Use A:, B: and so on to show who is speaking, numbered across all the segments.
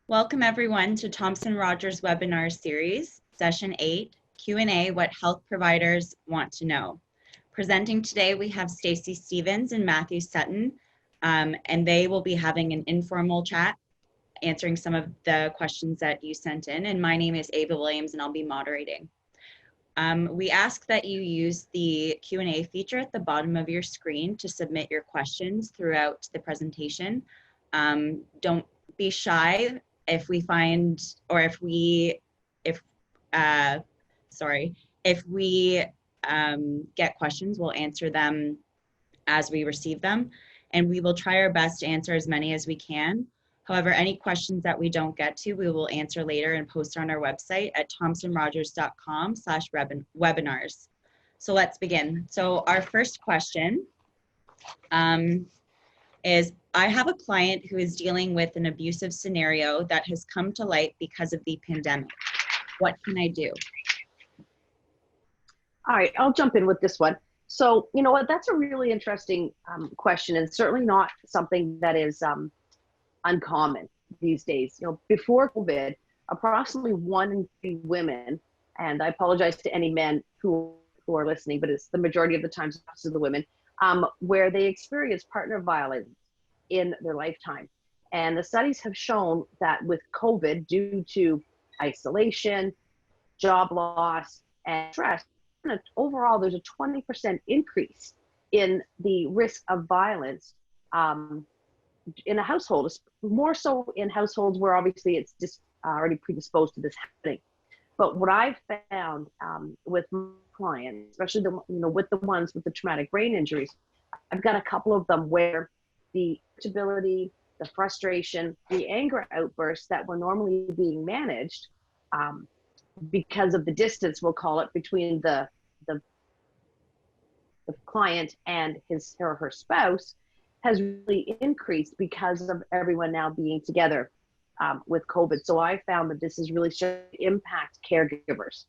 A: Welcome everyone to Thomson Rogers webinar series, session 8, Q&A, what health providers want to know. Presenting today, we have Stacey Stevens and Matthew Sutton, and they will be having an informal chat, answering some of the questions that you sent in. And my name is Ava Williams, and I'll be moderating. We ask that you use the Q&A feature at the bottom of your screen to submit your questions throughout the presentation. Don't be shy. If we find, or if we get questions, we'll answer them as we receive them, and we will try our best to answer as many as we can. However, any questions that we don't get to, we will answer later and post on our website at thomsonrogers.com/webinars. So let's begin. So our first question is, I have a client who is dealing with an abusive scenario that has come to light because of the pandemic. What can I do?
B: All right, I'll jump in with this one. So, you know what, that's a really interesting question, and certainly not something that is uncommon these days. You know, before COVID, approximately 1 in 3 women, and I apologize to any men who are listening, but it's the majority of the times of the women, where they experience partner violence in their lifetime. And the studies have shown that with COVID, due to isolation, job loss, and stress, overall there's a 20% increase in the risk of violence in a household, more so in households where obviously it's just already predisposed to this happening. But what I've found with my clients, especially with the ones with the traumatic brain injuries, I've got a couple of them where the irritability, the frustration, the anger outbursts that were normally being managed because of the distance, we'll call it, between the client and his or her spouse has really increased because of everyone now being together with COVID. So I found that this is really starting to impact caregivers,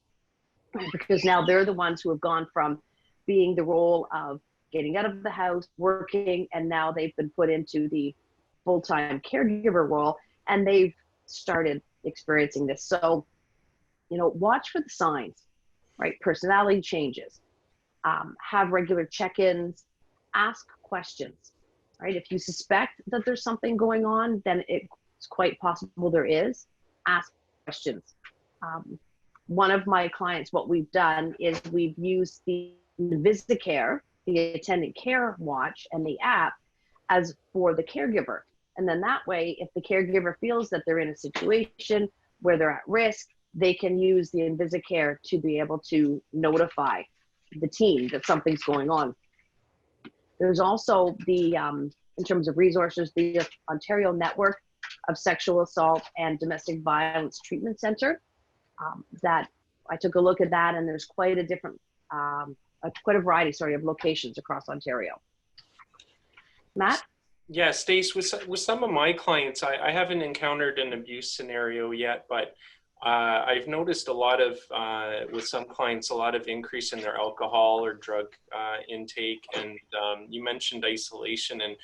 B: because now they're the ones who have gone from being the role of getting out of the house, working, and now they've been put into the full-time caregiver role, and they've started experiencing this. So, you know, watch for the signs, right? Personality changes, have regular check-ins, ask questions, right? If you suspect that there's something going on, then it's quite possible there is. Ask questions. One of my clients, what we've done is we've used the VisiCare, the attendant care watch, and the app as for the caregiver. And then that way, if the caregiver feels that they're in a situation where they're at risk, they can use the VisiCare to be able to notify the team that something's going on. There's also the, in terms of resources, the Ontario Network of Sexual Assault and Domestic Violence Treatment Center. That I took a look at that, and there's quite a different, quite a variety, of locations across Ontario. Matt?
C: Yeah, Stace, with some of my clients, I haven't encountered an abuse scenario yet, but I've noticed a lot of, with some clients, a lot of increase in their alcohol or drug intake. And you mentioned isolation, and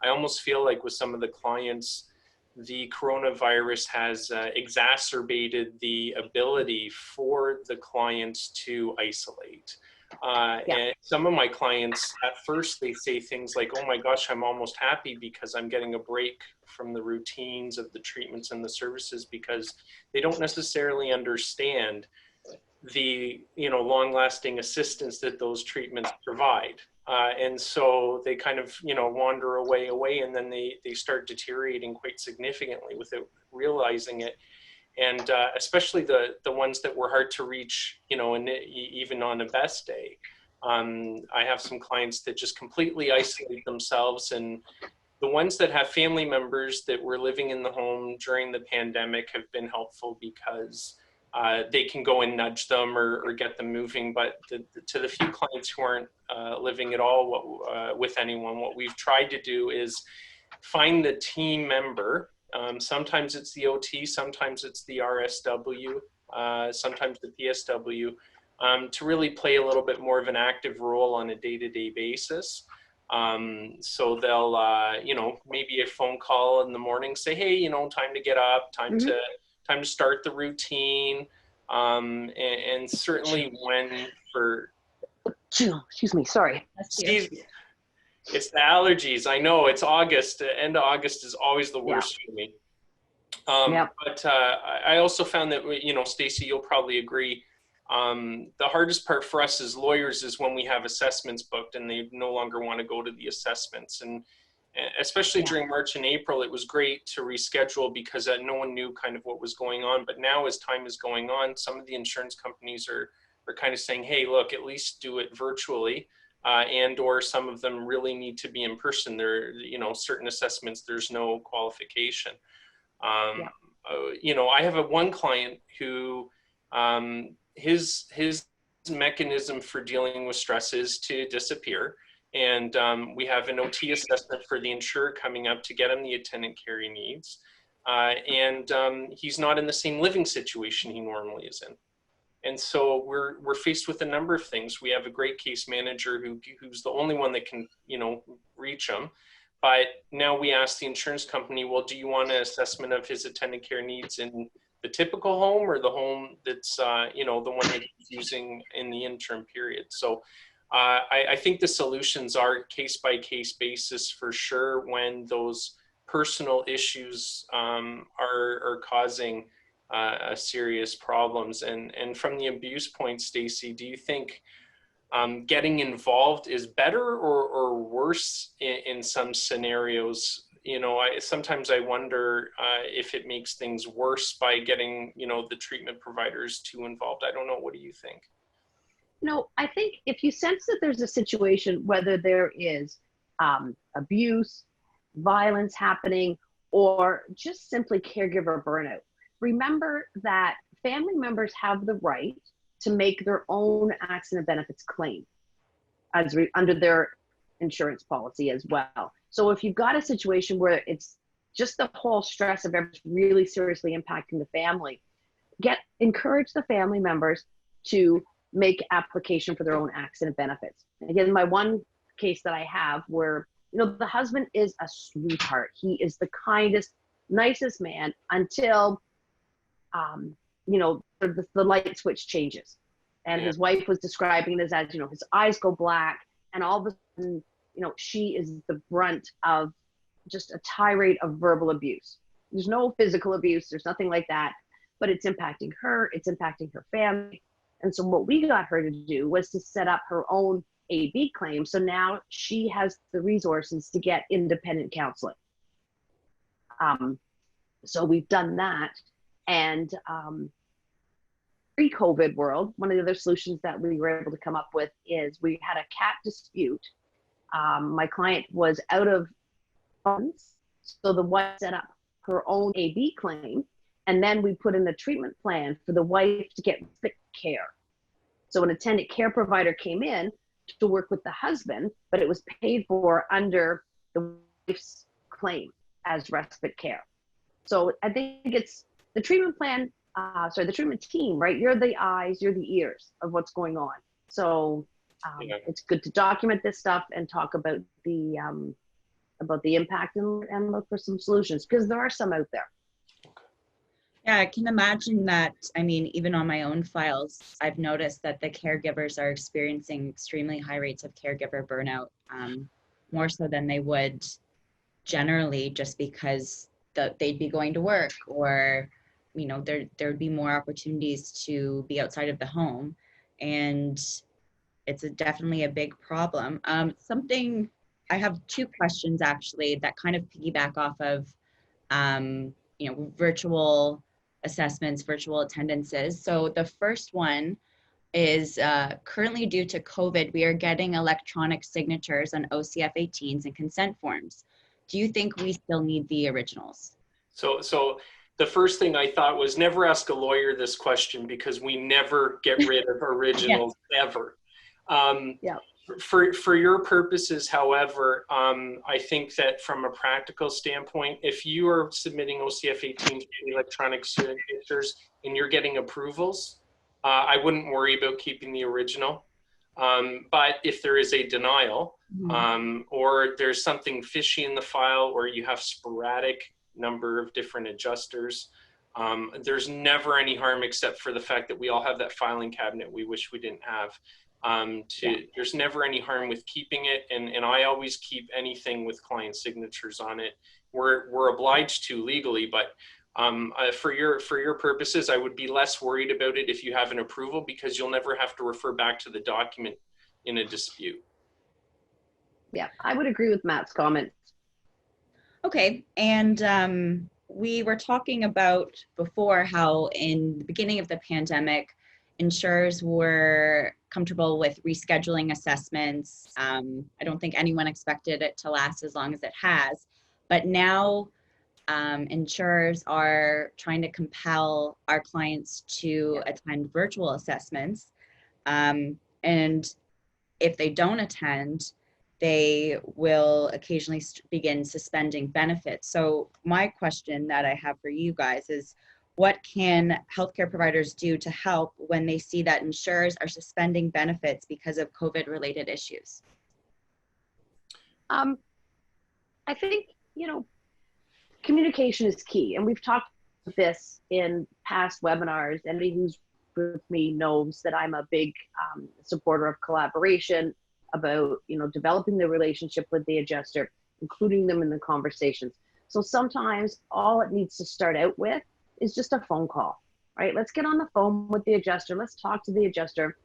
C: I almost feel like with some of the clients, the coronavirus has exacerbated the ability for the clients to isolate. And some of my clients, at first, they say things like, oh my gosh, I'm almost happy because I'm getting a break from the routines of the treatments and the services, because they don't necessarily understand the, long-lasting assistance that those treatments provide. And so they kind of, wander away, and then they start deteriorating quite significantly without realizing it. And especially the ones that were hard to reach, and even on a best day. I have some clients that just completely isolate themselves, and the ones that have family members that were living in the home during the pandemic have been helpful because they can go and nudge them or get them moving. But to the few clients who aren't living at all with anyone, what we've tried to do is find the team member. Sometimes it's the OT, sometimes it's the RSW, sometimes the PSW, to really play a little bit more of an active role on a day-to-day basis. So they'll, you know, maybe a phone call in the morning, say, hey, you know, time to get up, time to start the routine. And certainly when for,
B: excuse me, sorry.
C: Steve, it's the allergies. I know it's August. End of August is always the worst for me. But I also found that, you know, Stacey, you'll probably agree. The hardest part for us as lawyers is when we have assessments booked and they no longer want to go to the assessments. And especially during March and April, it was great to reschedule because no one knew kind of what was going on. But now as time is going on, some of the insurance companies are kind of saying, hey, look, at least do it virtually. And or some of them really need to be in person. There, you know, certain assessments, there's no qualification. You know, I have one client who his mechanism for dealing with stress is to disappear. And we have an OT assessment for the insurer coming up to get him the attendant care he needs. And he's not in the same living situation he normally is in. And so we're faced with a number of things. We have a great case manager who's the only one that can, you know, reach him. But now we ask the insurance company, well, do you want an assessment of his attendant care needs in the typical home or the home that's, you know, the one that he's using in the interim period? So I think the solutions are case-by-case basis for sure when those personal issues are causing serious problems. And from the abuse point, Stacey, do you think getting involved is better or worse in some scenarios? You know, sometimes I wonder if it makes things worse by getting, you know, the treatment providers too involved. I don't know. What do you think?
B: No, I think if you sense that there's a situation, whether there is abuse, violence happening, or just simply caregiver burnout, remember that family members have the right to make their own accident benefits claim under their insurance policy as well. So if you've got a situation where it's just the whole stress of everything really seriously impacting the family, encourage the family members to make application for their own accident benefits. And again, my one case that I have where, you know, the husband is a sweetheart. He is the kindest, nicest man until, you know, the light switch changes. And his wife was describing it as, you know, his eyes go black and all of a sudden, you know, she is the brunt of just a tirade of verbal abuse. There's no physical abuse. There's nothing like that, but it's impacting her. It's impacting her family. And so what we got her to do was to set up her own AB claim. So now she has the resources to get independent counseling. So we've done that. And pre-COVID world, one of the other solutions that we were able to come up with is we had a cat dispute. My client was out of funds. So the wife set up her own AB claim. And then we put in a treatment plan for the wife to get respite care. So an attendant care provider came in to work with the husband, but it was paid for under the wife's claim as respite care. So I think it's the treatment plan, the treatment team, right? You're the eyes, you're the ears of what's going on. So it's good to document this stuff and talk about the impact and look for some solutions because there are some out there.
A: Yeah, I can imagine that. I mean, even on my own files, I've noticed that the caregivers are experiencing extremely high rates of caregiver burnout, more so than they would generally, just because they'd be going to work, or, you know, there would be more opportunities to be outside of the home, and it's definitely a big problem. I have two questions actually that kind of piggyback off of, you know, virtual assessments, virtual attendances. So the first one is currently due to COVID, we are getting electronic signatures on OCF 18s and consent forms. Do you think we still need the originals?
C: So the first thing I thought was never ask a lawyer this question because we never get rid of originals ever. For your purposes, however, I think that from a practical standpoint, if you are submitting OCF 18 electronic signatures and you're getting approvals, I wouldn't worry about keeping the original. But if there is a denial,
A: Mhm.
C: or there's something fishy in the file, or you have sporadic number of different adjusters, there's never any harm except for the fact that we all have that filing cabinet we wish we didn't have.
B: Yeah.
C: There's never any harm with keeping it, and I always keep anything with client signatures on it. We're obliged to legally, but for your purposes, I would be less worried about it if you have an approval, because you'll never have to refer back to the document in a dispute.
B: Yeah, I would agree with Matt's comments.
A: Okay, and we were talking about before how in the beginning of the pandemic, insurers were comfortable with rescheduling assessments. I don't think anyone expected it to last as long as it has, but now insurers are trying to compel our clients to attend virtual assessments. And if they don't attend, they will occasionally begin suspending benefits. So my question that I have for you guys is, what can healthcare providers do to help when they see that insurers are suspending benefits because of COVID-related issues?
B: I think, communication is key. And we've talked about this in past webinars. Anybody who's with me knows that I'm a big supporter of collaboration, about, developing the relationship with the adjuster, including them in the conversations. So sometimes all it needs to start out with is just a phone call, right? Let's get on the phone with the adjuster. Let's talk to the adjuster,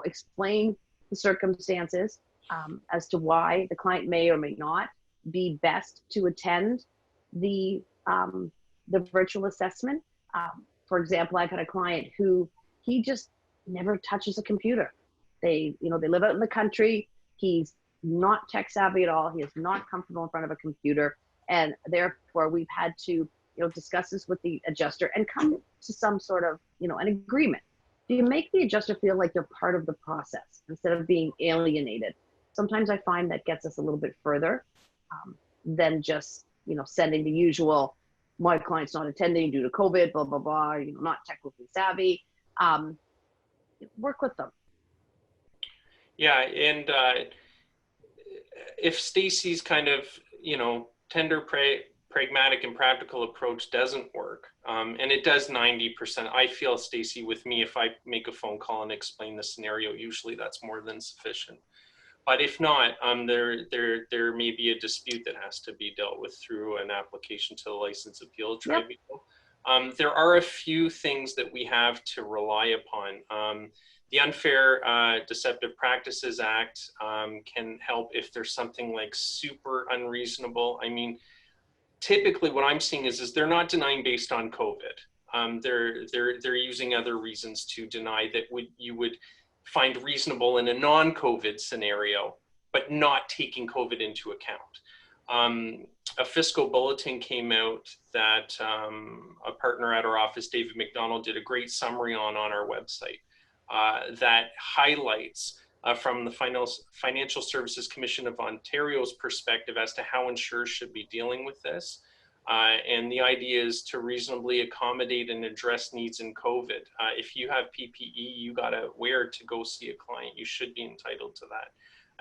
B: explain the circumstances as to why the client may or may not be best to attend the virtual assessment. For example, I've had a client who he just never touches a computer. They live out in the country. He's not tech savvy at all. He is not comfortable in front of a computer, and therefore we've had to discuss this with the adjuster and come to some sort of an agreement. Do you make the adjuster feel like they're part of the process instead of being alienated? Sometimes I find that gets us a little bit further than just sending the usual, my client's not attending due to COVID, blah blah blah, not technically savvy. Work with them.
C: Yeah, and if Stacey's kind of tender, pragmatic, and practical approach doesn't work, and it does 90%, I feel, Stacey, with me, if I make a phone call and explain the scenario, usually that's more than sufficient. But if not, there may be a dispute that has to be dealt with through an application to the License Appeal Tribunal. Yep. There are a few things that we have to rely upon. The Unfair Deceptive Practices Act can help if there's something like super unreasonable. I mean, typically what I'm seeing is they're not denying based on COVID. They're using other reasons to deny that you would find reasonable in a non-COVID scenario, but not taking COVID into account. A fiscal bulletin came out that a partner at our office, David McDonald, did a great summary on our website that highlights from the Financial Services Commission of Ontario's perspective as to how insurers should be dealing with this. And the idea is to reasonably accommodate and address needs in COVID. If you have PPE you got to wear to go see a client, you should be entitled to that.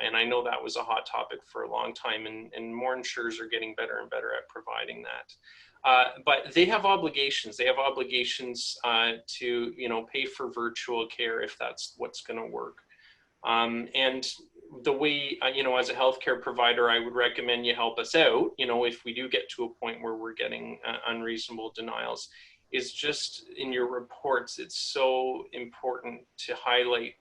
C: And I know that was a hot topic for a long time, and more insurers are getting better and better at providing that. But they have obligations. They have obligations to pay for virtual care if that's what's going to work. And the way, as a healthcare provider, I would recommend you help us out, if we do get to a point where we're getting unreasonable denials, is just in your reports, it's so important to highlight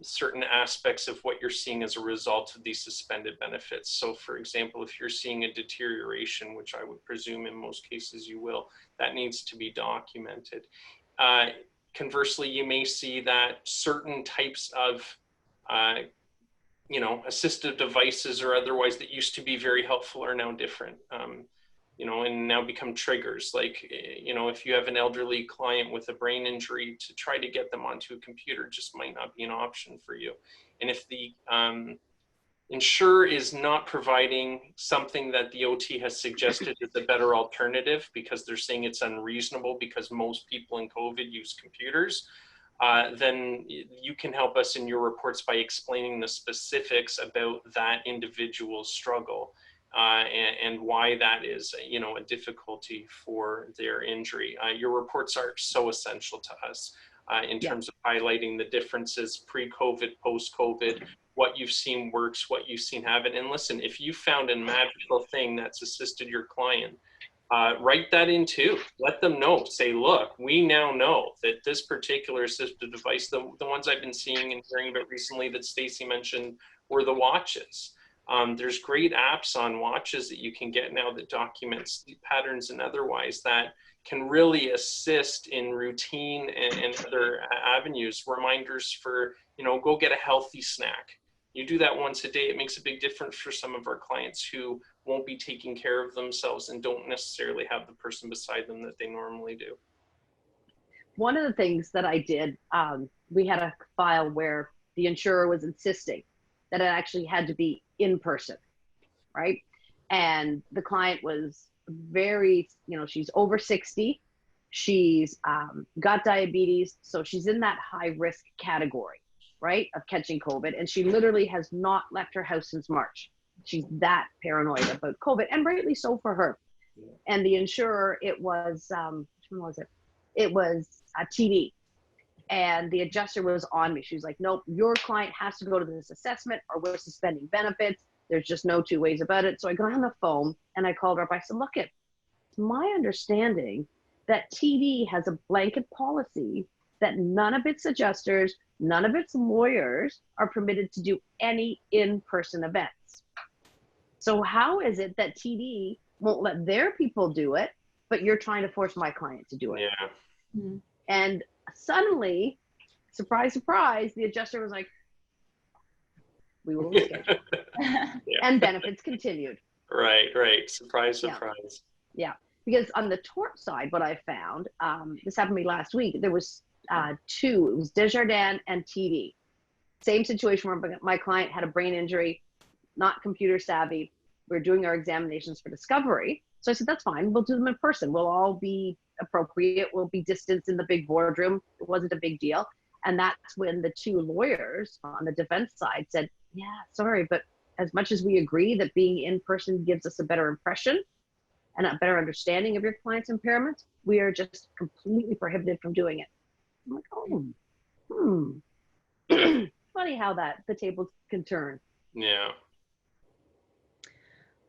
C: certain aspects of what you're seeing as a result of these suspended benefits. So for example, if you're seeing a deterioration, which I would presume in most cases you will, that needs to be documented. Conversely, you may see that certain types of assistive devices or otherwise that used to be very helpful are now different, and now become triggers. Like, if you have an elderly client with a brain injury, to try to get them onto a computer just might not be an option for you. And if the insurer is not providing something that the OT has suggested is a better alternative because they're saying it's unreasonable because most people in COVID use computers, then you can help us in your reports by explaining the specifics about that individual's struggle and why that is, a difficulty for their injury. Your reports are so essential to us in terms of highlighting the differences pre-COVID, post-COVID, what you've seen works, what you've seen haven't. And listen, if you found a magical thing that's assisted your client, write that in too. Let them know. Say, look, we now know that this particular assistive device, the ones I've been seeing and hearing about recently that Stacey mentioned were the watches. There's great apps on watches that you can get now that document sleep patterns and otherwise that can really assist in routine and other avenues. Reminders for, go get a healthy snack. You do that once a day, it makes a big difference for some of our clients who won't be taking care of themselves and don't necessarily have the person beside them that they normally do.
B: One of the things that I did, we had a file where the insurer was insisting that it actually had to be in person, right? And the client was very, she's over 60, she's got diabetes, so she's in that high risk category, right, of catching COVID. And she literally has not left her house since March. She's that paranoid about COVID, and rightly so for her. And the insurer, it was, which one was it? It was a TD. And the adjuster was on me. She was like, nope, your client has to go to this assessment or we're suspending benefits. There's just no two ways about it. So I got on the phone and I called her up. I said, look, it's my understanding that TD has a blanket policy that none of its adjusters, none of its lawyers are permitted to do any in-person events. So how is it that TD won't let their people do it, but you're trying to force my client to do it?
C: Yeah.
B: Mm-hmm. And suddenly, surprise, surprise, the adjuster was like, we will reschedule. And benefits continued.
C: Right. Surprise, surprise.
B: Yeah. Because on the tort side, what I found, this happened to me last week, there was two. It was Desjardins and TD. Same situation where my client had a brain injury, not computer savvy. We were doing our examinations for discovery. So I said, that's fine. We'll do them in person. We'll all be appropriate. We'll be distanced in the big boardroom. It wasn't a big deal. And that's when the two lawyers on the defense side said, yeah, sorry, but as much as we agree that being in person gives us a better impression and a better understanding of your client's impairments, we are just completely prohibited from doing it. I'm like, funny how the tables can turn.
C: Yeah.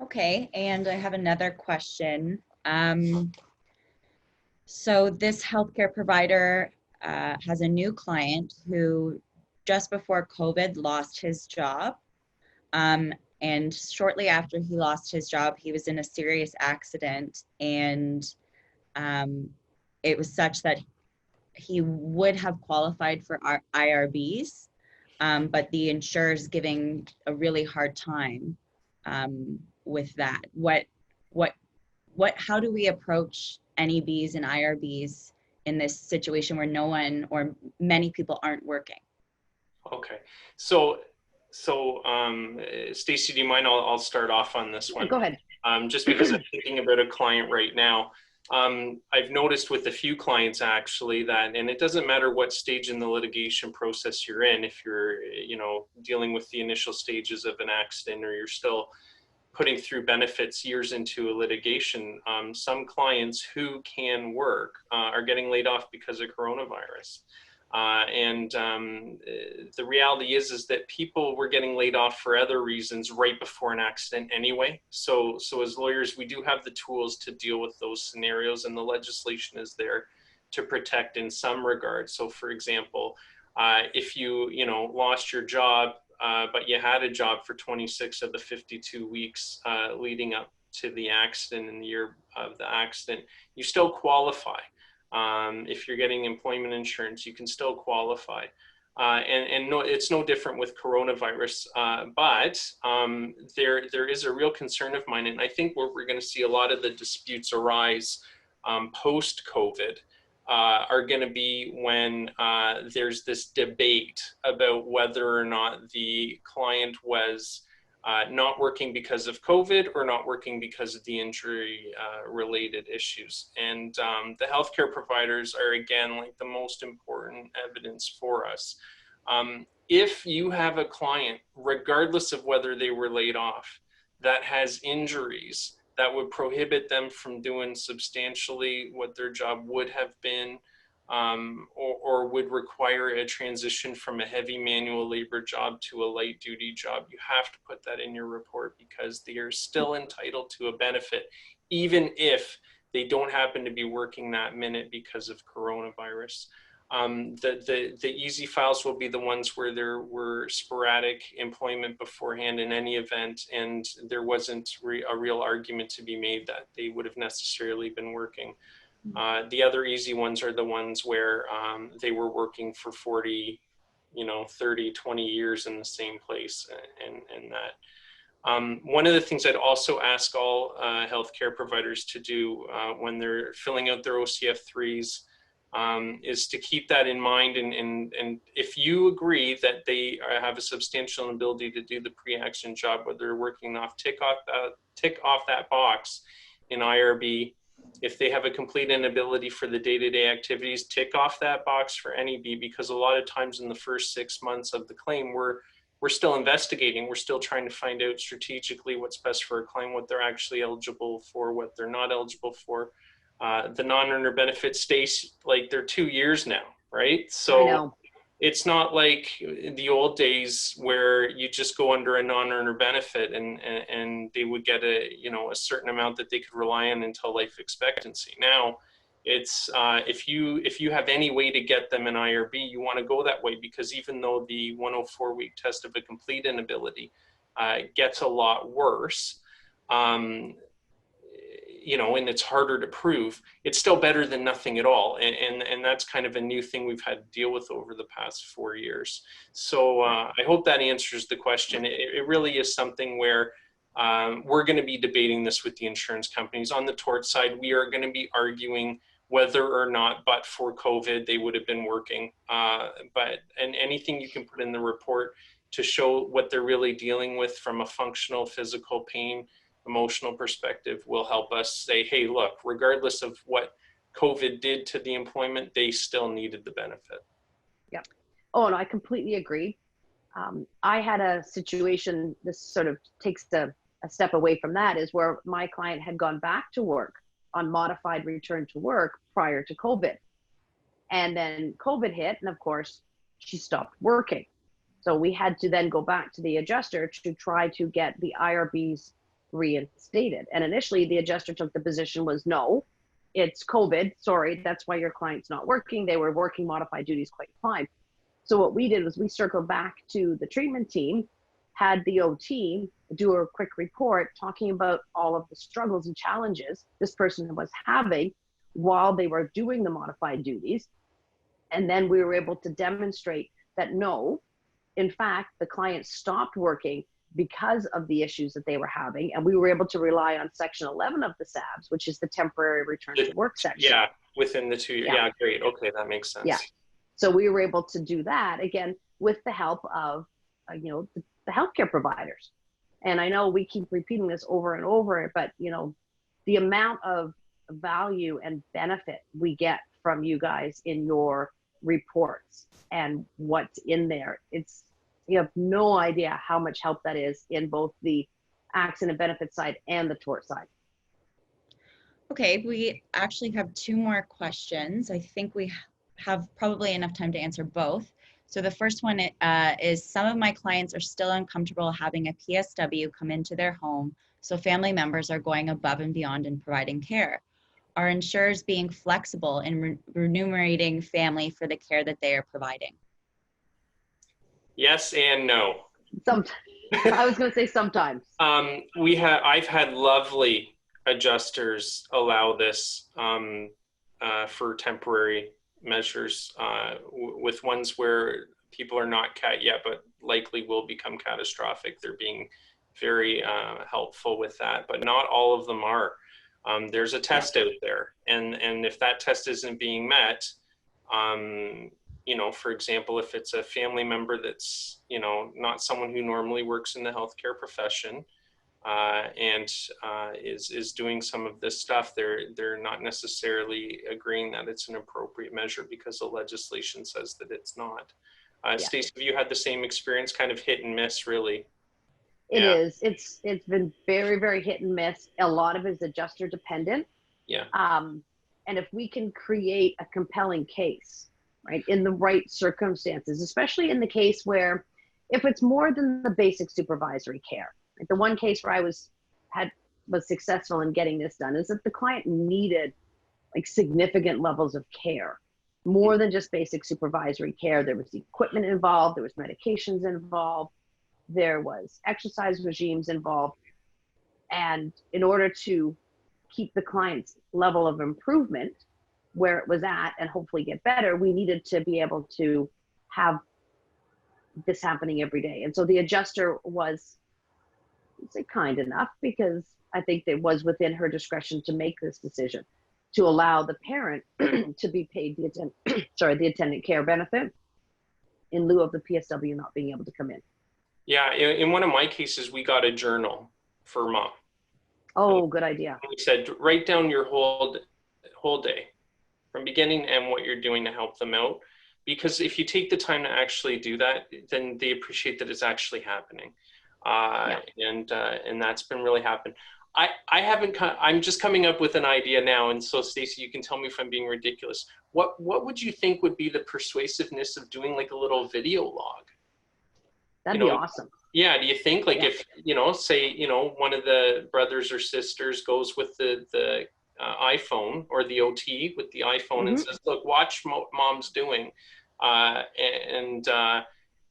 A: Okay, and I have another question. So this healthcare provider has a new client who just before COVID lost his job. And shortly after he lost his job, he was in a serious accident, and it was such that he would have qualified for our IRBs, but the insurer's giving a really hard time with that. How do we approach NEBs and IRBs in this situation where no one or many people aren't working?
C: Okay, so Stacey, do you mind? I'll start off on this one.
B: Go ahead.
C: Just because I'm thinking about a client right now. I've noticed with a few clients actually that, and it doesn't matter what stage in the litigation process you're in, if you're, dealing with the initial stages of an accident or you're still putting through benefits years into a litigation, some clients who can work are getting laid off because of coronavirus. The reality is that people were getting laid off for other reasons right before an accident anyway. So as lawyers, we do have the tools to deal with those scenarios, and the legislation is there to protect in some regard. So for example, if you lost your job, but you had a job for 26 of the 52 weeks leading up to the accident and the year of the accident, you still qualify. If you're getting employment insurance, you can still qualify. And no, it's no different with coronavirus, but there is a real concern of mine, and I think where we're going to see a lot of the disputes arise post-COVID are going to be when there's this debate about whether or not the client was not working because of COVID or not working because of the injury related issues. And the healthcare providers are, again, like the most important evidence for us. If you have a client, regardless of whether they were laid off, that has injuries that would prohibit them from doing substantially what their job would have been, or would require a transition from a heavy manual labor job to a light duty job, you have to put that in your report, because they are still entitled to a benefit, even if they don't happen to be working that minute because of coronavirus. The easy files will be the ones where there were sporadic employment beforehand in any event, and there wasn't a real argument to be made that they would have necessarily been working. The other easy ones are the ones where they were working for 40, 30, 20 years in the same place, and that. One of the things I'd also ask all healthcare providers to do when they're filling out their OCF3s is to keep that in mind. And if you agree that they have a substantial ability to do the pre-action job, whether they're working off, tick off that box in IRB. If they have a complete inability for the day-to-day activities, tick off that box for NEB, because a lot of times in the first 6 months of the claim, we're still investigating. We're still trying to find out strategically what's best for a client, what they're actually eligible for, what they're not eligible for. The non-earner benefit stays like they're 2 years now, right? So it's not like the old days where you just go under a non-earner benefit and they would get a certain amount that they could rely on until life expectancy. Now it's if you have any way to get them an IRB, you want to go that way, because even though the 104-week test of a complete inability gets a lot worse, and it's harder to prove, it's still better than nothing at all. And that's kind of a new thing we've had to deal with over the past 4 years. So I hope that answers the question. It really is something where we're going to be debating this with the insurance companies. On the tort side, we are going to be arguing whether or not, but for COVID, they would have been working. And anything you can put in the report to show what they're really dealing with from a functional, physical, pain, emotional perspective will help us say, hey, look, regardless of what COVID did to the employment, they still needed the benefit.
B: Yeah. Oh, and I completely agree. I had a situation, this sort of takes a step away from that, is where my client had gone back to work on modified return to work prior to COVID. And then COVID hit, and of course, she stopped working. So we had to then go back to the adjuster to try to get the IRBs reinstated. And initially the adjuster took the position was, no, it's COVID, sorry, that's why your client's not working. They were working modified duties quite fine. So what we did was we circled back to the treatment team, had the OT do a quick report talking about all of the struggles and challenges this person was having while they were doing the modified duties. And then we were able to demonstrate that no, in fact, the client stopped working because of the issues that they were having. And we were able to rely on section 11 of the SABs, which is the temporary return to work section.
C: Yeah, within the 2 years. Yeah, great. Okay, that makes sense.
B: Yeah. So we were able to do that, again, with the help of, the healthcare providers. And I know we keep repeating this over and over, but, the amount of value and benefit we get from you guys in your reports and what's in there, you have no idea how much help that is in both the accident benefit side and the tort side.
A: Okay, we actually have 2 more questions. I think we have probably enough time to answer both. So the first one is, some of my clients are still uncomfortable having a PSW come into their home, so family members are going above and beyond in providing care. Are insurers being flexible in remunerating family for the care that they are providing?
C: Yes and no.
B: Sometimes. I was going to say sometimes.
C: I've had lovely adjusters allow this for temporary measures, with ones where people are not CAT yet, but likely will become catastrophic. They're being very helpful with that, but not all of them are. There's a test out there, and if that test isn't being met, you know, for example, if it's a family member that's, you know, not someone who normally works in the healthcare profession, and is doing some of this stuff, they're not necessarily agreeing that it's an appropriate measure because the legislation says that it's not.
B: Yeah.
C: Stacey, have you had the same experience, kind of hit and miss, really?
B: It is. It's been very, very hit and miss. A lot of it is adjuster dependent.
C: Yeah.
B: And if we can create a compelling case, right, in the right circumstances, especially in the case where if it's more than the basic supervisory care, like the one case where I was successful in getting this done is that the client needed like significant levels of care, more than just basic supervisory care. There was equipment involved, there was medications involved, there was exercise regimes involved. And in order to keep the client's level of improvement where it was at and hopefully get better, we needed to be able to have this happening every day. And so the adjuster was, I'd say, kind enough, because I think it was within her discretion to make this decision to allow the parent to be paid the attendant care benefit in lieu of the PSW not being able to come in.
C: Yeah, in one of my cases, we got a journal for mom.
B: Oh, good idea.
C: We said, write down your whole day from beginning and what you're doing to help them out. Because if you take the time to actually do that, then they appreciate that it's actually happening. And that's been really happening. I'm just coming up with an idea now. And so Stacey, you can tell me if I'm being ridiculous. What would you think would be the persuasiveness of doing like a little video log?
B: That'd be awesome.
C: Yeah. Do you think like if, you know, say, you know, one of the brothers or sisters goes with the iPhone or the OT with the iPhone and says, look, watch mom's doing.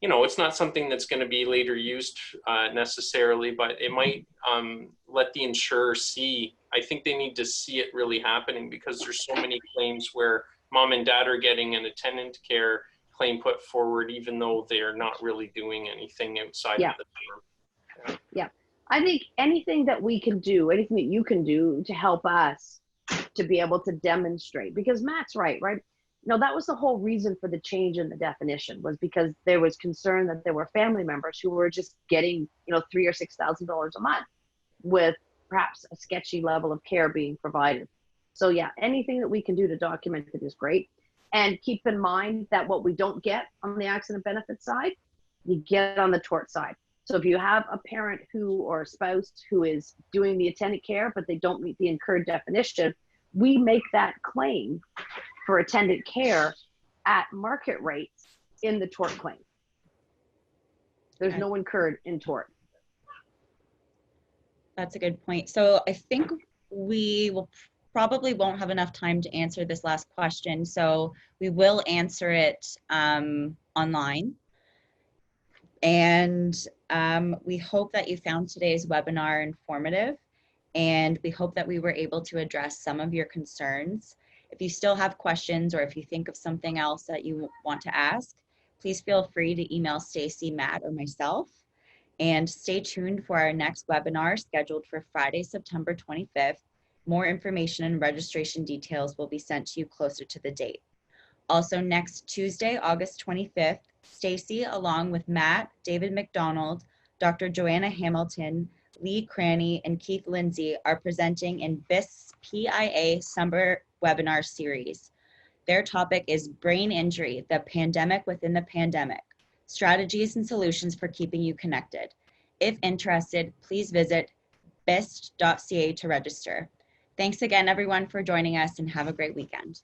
C: You know, it's not something that's going to be later used necessarily, but it might let the insurer see. I think they need to see it really happening, because there's so many claims where mom and dad are getting an attendant care claim put forward, even though they are not really doing anything outside of the term.
B: Yeah. I think anything that we can do, anything that you can do to help us to be able to demonstrate, because Matt's right? No, that was the whole reason for the change in the definition, was because there was concern that there were family members who were just getting, you know, $3,000 or $6,000 a month with perhaps a sketchy level of care being provided. So yeah, anything that we can do to document it is great. And keep in mind that what we don't get on the accident benefit side, you get on the tort side. So if you have a parent or a spouse who is doing the attendant care, but they don't meet the incurred definition, we make that claim for attendant care at market rates in the tort claim. There's no incurred in tort.
A: That's a good point. So I think we probably won't have enough time to answer this last question, so we will answer it online. And we hope that you found today's webinar informative, and we hope that we were able to address some of your concerns. If you still have questions, or if you think of something else that you want to ask, please feel free to email Stacey, Matt, or myself. And stay tuned for our next webinar scheduled for Friday, September 25th. More information and registration details will be sent to you closer to the date. Also next Tuesday, August 25th, Stacey, along with Matt, David McDonald, Dr. Joanna Hamilton, Lee Cranny, and Keith Lindsay are presenting in BIS's PIA Summer Webinar Series. Their topic is Brain Injury, the Pandemic Within the Pandemic, Strategies and Solutions for Keeping You Connected. If interested, please visit bist.ca to register. Thanks again, everyone, for joining us, and have a great weekend.